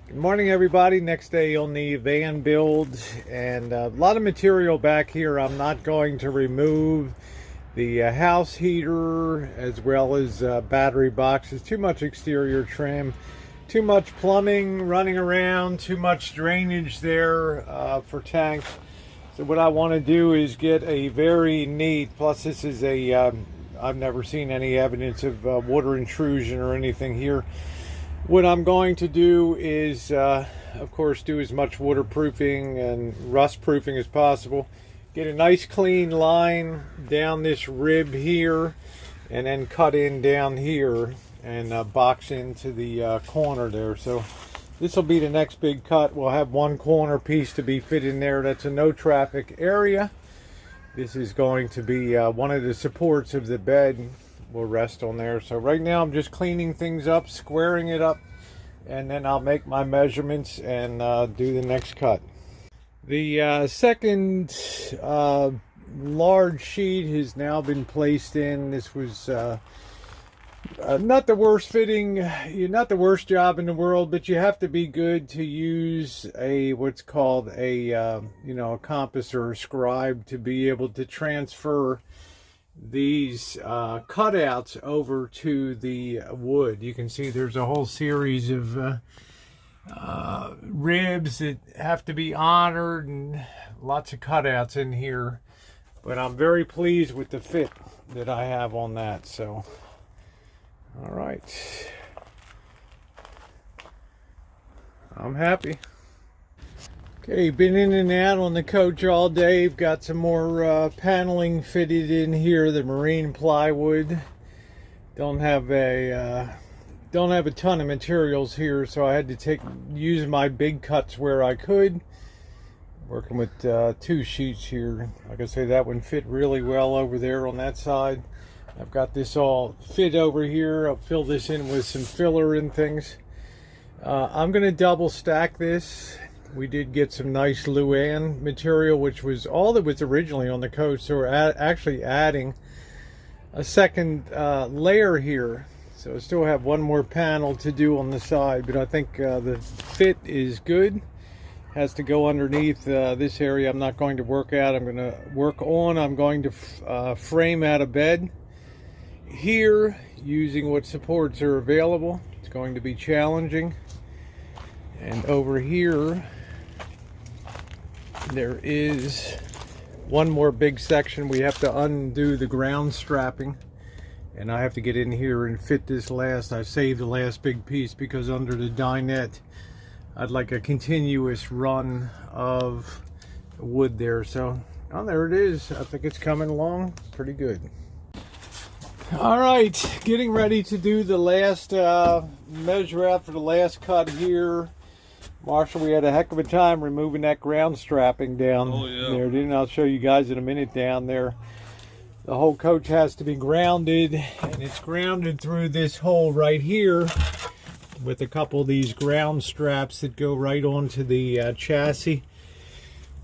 Good morning, everybody. Next day on the van build, and a lot of material back here. I'm not going to remove the house heater as well as battery boxes. Too much exterior trim, too much plumbing running around, too much drainage there for tanks. So what I want to do is get a very neat, plus this is a I've never seen any evidence of water intrusion or anything here. What I'm going to do is, of course, do as much waterproofing and rust proofing as possible. Get a nice clean line down this rib here, and then cut in down here and box into the corner there. So this will be the next big cut. We'll have one corner piece to be fit in there. That's a no traffic area. This is going to be one of the supports of the bed. Will rest on there. So right now I'm just cleaning things up, squaring it up, and then I'll make my measurements and do the next cut. The second large sheet has now been placed in. This was not the worst fitting, not the worst job in the world, but you have to be good to use a what's called a a compass or a scribe to be able to transfer these cutouts over to the wood. You can see there's a whole series of ribs that have to be honored and lots of cutouts in here, but I'm very pleased with the fit that I have on that. So all right, I'm happy. Okay, been in and out on the coach all day. Got some more paneling fitted in here, the marine plywood. Don't have a ton of materials here, so I had to use my big cuts where I could. Working with two sheets here. Like I say, that one fit really well over there on that side. I've got this all fit over here. I'll fill this in with some filler and things. I'm going to double stack this. We did get some nice Luan material, which was all that was originally on the coach. So we're actually adding a second layer here. So I still have one more panel to do on the side, but I think the fit is good. Has to go underneath this area. I'm not going to work out. I'm going to work on. I'm going to frame out a bed here using what supports are available. It's going to be challenging. And over here, there is one more big section. We have to undo the ground strapping, and I have to get in here and fit this last. I saved the last big piece because under the dinette I'd like a continuous run of wood there. So there it is. I think it's coming along pretty good. All right, getting ready to do the last measure out for the last cut here. Marshall, we had a heck of a time removing that ground strapping down there, didn't I? I'll show you guys in a minute down there. The whole coach has to be grounded, and it's grounded through this hole right here with a couple of these ground straps that go right onto the chassis.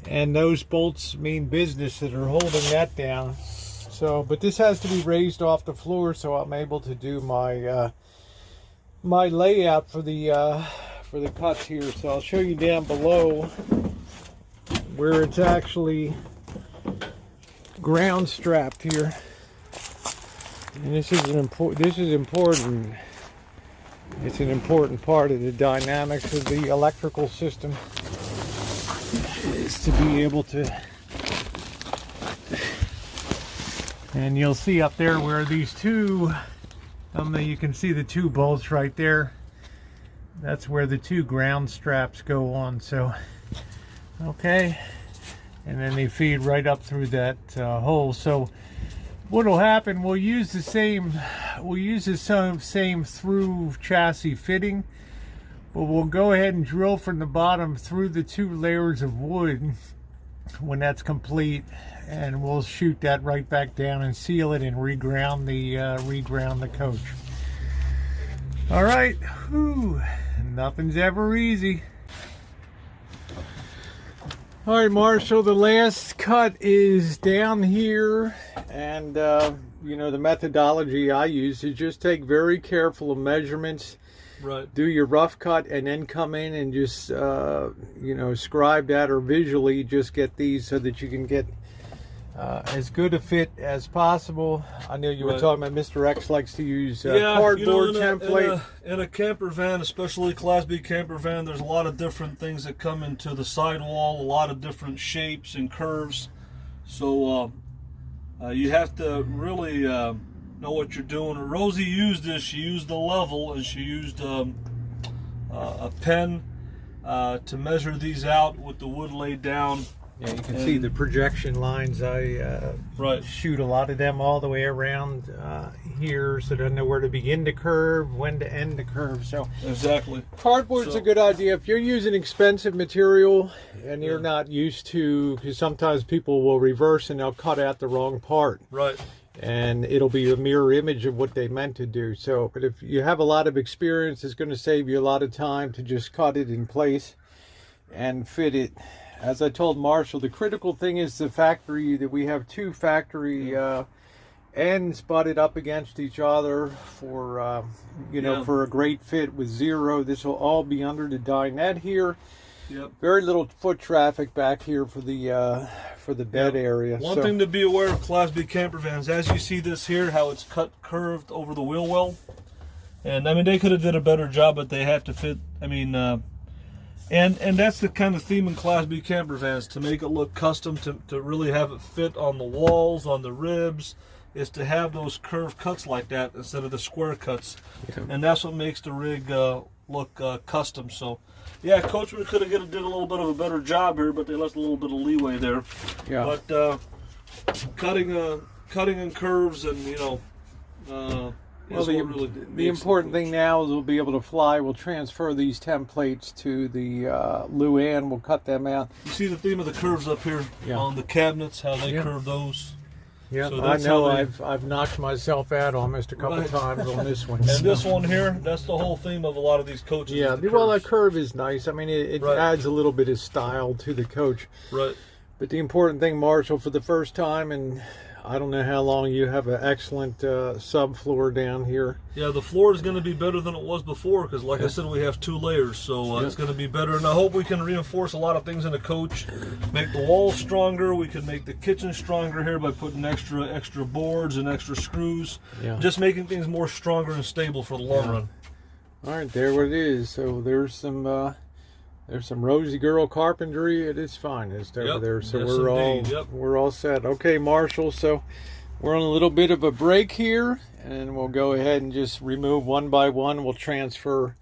And those bolts mean business that are holding that down. So, but this has to be raised off the floor so I'm able to do my my layout for the cuts here. So I'll show you down below where it's actually ground strapped here. And this is important. It's an important part of the dynamics of the electrical system, is to be able to, and you'll see up there where these two, you can see the two bolts right there. That's where the two ground straps go on. So, okay, and then they feed right up through that hole. So what will happen, we'll use the same through chassis fitting, but we'll go ahead and drill from the bottom through the two layers of wood when that's complete, and we'll shoot that right back down and seal it and reground the coach. All right, whew, nothing's ever easy. All right, Marshall, the last cut is down here, and the methodology I use is just take very careful measurements do your rough cut, and then come in and just you know, scribe that or visually just get these so that you can get as good a fit as possible. I know you were talking about Mr. X likes to use cardboard template. In a camper van, especially Class B camper van, there's a lot of different things that come into the sidewall, a lot of different shapes and curves. So you have to really know what you're doing. Rosie used this. She used the level, and she used a pen to measure these out with the wood laid down. Yeah, you can see the projection lines. I shoot a lot of them all the way around here, so that I know where to begin the curve, when to end the curve. So exactly, cardboard's a good idea if you're using expensive material and you're not used to, because sometimes people will reverse and they'll cut out the wrong part. Right. And it'll be a mirror image of what they meant to do. So, but if you have a lot of experience, it's going to save you a lot of time to just cut it in place and fit it. As I told Marshall, the critical thing is the factory, that we have two factory ends butted up against each other for, you know, for a great fit with zero. This will all be under the dinette here. Yep. Very little foot traffic back here for the bed area. One thing to be aware of Class B camper vans, as you see this here, how it's cut curved over the wheel well. And I mean, they could have did a better job, but they have to fit. I mean, and that's the kind of theme in Class B camper vans, to make it look custom, to really have it fit on the walls, on the ribs, is to have those curved cuts like that instead of the square cuts. Yeah. And that's what makes the rig look custom. So yeah, Coachman could have did a little bit of a better job here, but they left a little bit of leeway there. Yeah. But cutting in curves, and you know, well, the important thing now is we'll be able to fly. We'll transfer these templates to the Luann. We'll cut them out. You see the theme of the curves up here on the cabinets, how they curve those. Yeah, so I know I've knocked myself out almost a couple times on this one. And this one here, that's the whole theme of a lot of these coaches. Yeah, well, that curve is nice. I mean, it adds a little bit of style to the coach. Right. But the important thing, Marshall, for the first time, and I don't know how long, you have an excellent subfloor down here. Yeah, the floor is going to be better than it was before, because like I said, we have 2 layers, so it's going to be better. And I hope we can reinforce a lot of things in the coach, make the walls stronger. We can make the kitchen stronger here by putting extra boards and extra screws. Yeah. Just making things more stronger and stable for the long run. All right, there it is. So there's some Rosie Girl carpentry at its finest over there. So we're all set. Okay, Marshall. So we're on a little bit of a break here, and we'll go ahead and just remove one by one. We'll transfer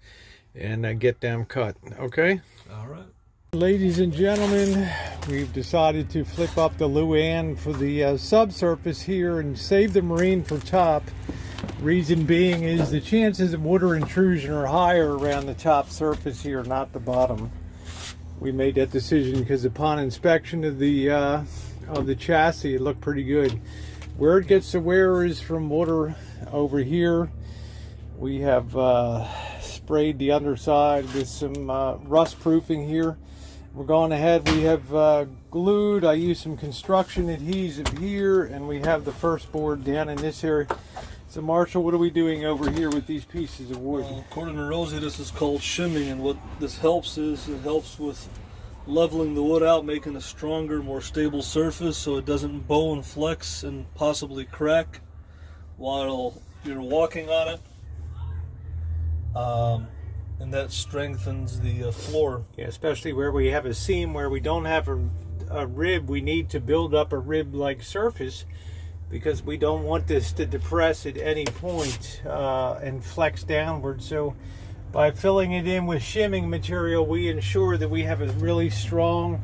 and get them cut. Okay. All right. Ladies and gentlemen, we've decided to flip up the Luann for the subsurface here and save the marine for top. Reason being is the chances of water intrusion are higher around the top surface here, not the bottom. We made that decision because upon inspection of the chassis, it looked pretty good. Where it gets the wear is from water over here. We have sprayed the underside with some rust proofing here. We're going ahead. We have glued. I used some construction adhesive here, and we have the first board down in this area. So Marshall, what are we doing over here with these pieces of wood? According to Rosie, this is called shimming, and what this helps is it helps with leveling the wood out, making a stronger, more stable surface so it doesn't bow and flex and possibly crack while you're walking on it. And that strengthens the floor. Yeah, especially where we have a seam where we don't have a rib. We need to build up a rib-like surface, because we don't want this to depress at any point and flex downward. So by filling it in with shimming material, we ensure that we have a really strong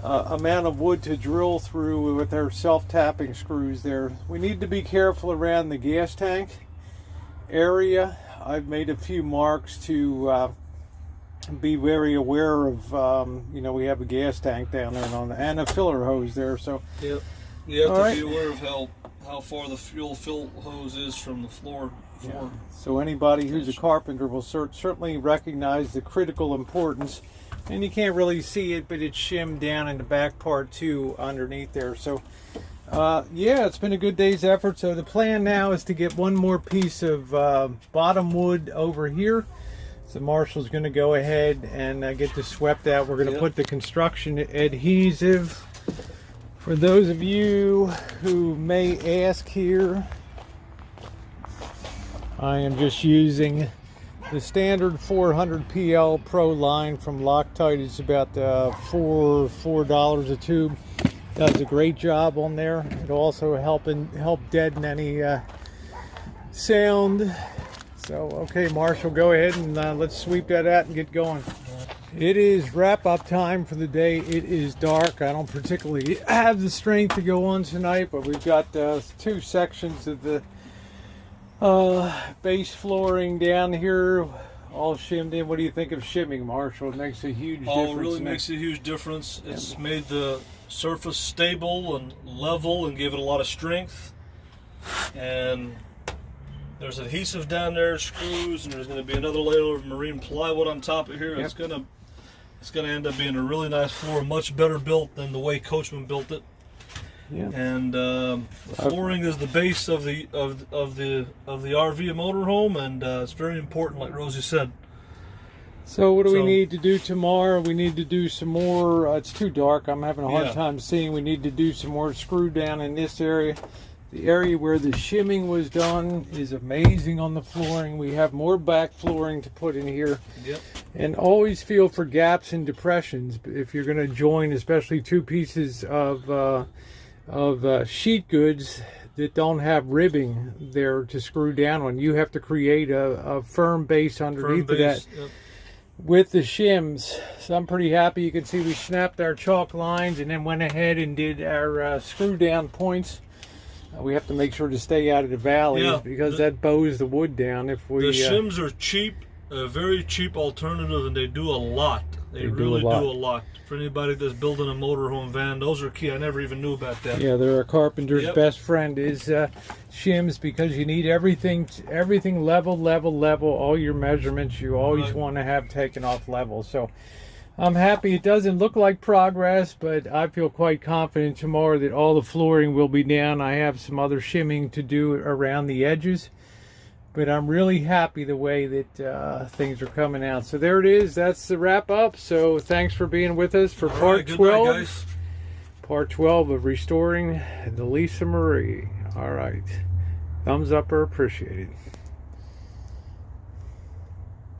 amount of wood to drill through with our self-tapping screws there. We need to be careful around the gas tank area. I've made a few marks to be very aware of, you know, we have a gas tank down there and a filler hose there. So yep. You have to be aware of how far the fuel fill hose is from the floor. Yeah. So anybody who's a carpenter will certainly recognize the critical importance. And you can't really see it, but it's shimmed down in the back part too underneath there. So yeah, it's been a good day's effort. So the plan now is to get one more piece of bottom wood over here. So Marshall's going to go ahead and get this swept out. We're going to put the construction adhesive. For those of you who may ask here, I am just using the standard 400 PL Pro line from Loctite. It's about $4 a tube. Does a great job on there. It'll also help deaden any sound. So, okay, Marshall, go ahead and let's sweep that out and get going. It is wrap-up time for the day. It is dark. I don't particularly have the strength to go on tonight, but we've got 2 sections of the base flooring down here, all shimmed in. What do you think of shimming, Marshall? It makes a huge difference. Oh, it really makes a huge difference. It's made the surface stable and level and gave it a lot of strength. And there's adhesive down there, screws, and there's going to be another layer of marine plywood on top of here. Yep. It's going to end up being a really nice floor, much better built than the way Coachman built it. Yeah. And the flooring is the base of the RV motorhome, and it's very important, like Rosie said. So what do we need to do tomorrow? We need to do some more. It's too dark. I'm having a hard time seeing. We need to do some more screw down in this area. The area where the shimming was done is amazing on the flooring. We have more back flooring to put in here. Yep. And always feel for gaps and depressions if you're going to join, especially 2 pieces of sheet goods that don't have ribbing there to screw down on. You have to create a firm base underneath of that. Yep. With the shims. So I'm pretty happy. You can see we snapped our chalk lines and then went ahead and did our screw down points. We have to make sure to stay out of the valleys because that bows the wood down. If we the shims are cheap, a very cheap alternative, and they do a lot. They really do a lot. For anybody that's building a motorhome van, those are key. I never even knew about that. Yeah, they're a carpenter's best friend is shims, because you need everything level, all your measurements. You always want to have taken off level. So I'm happy. It doesn't look like progress, but I feel quite confident tomorrow that all the flooring will be down. I have some other shimming to do around the edges, but I'm really happy the way that things are coming out. So there it is. That's the wrap up. So thanks for being with us for part 12. Night, guys. Part 12 of restoring the Lisa Marie. All right. Thumbs up or appreciated.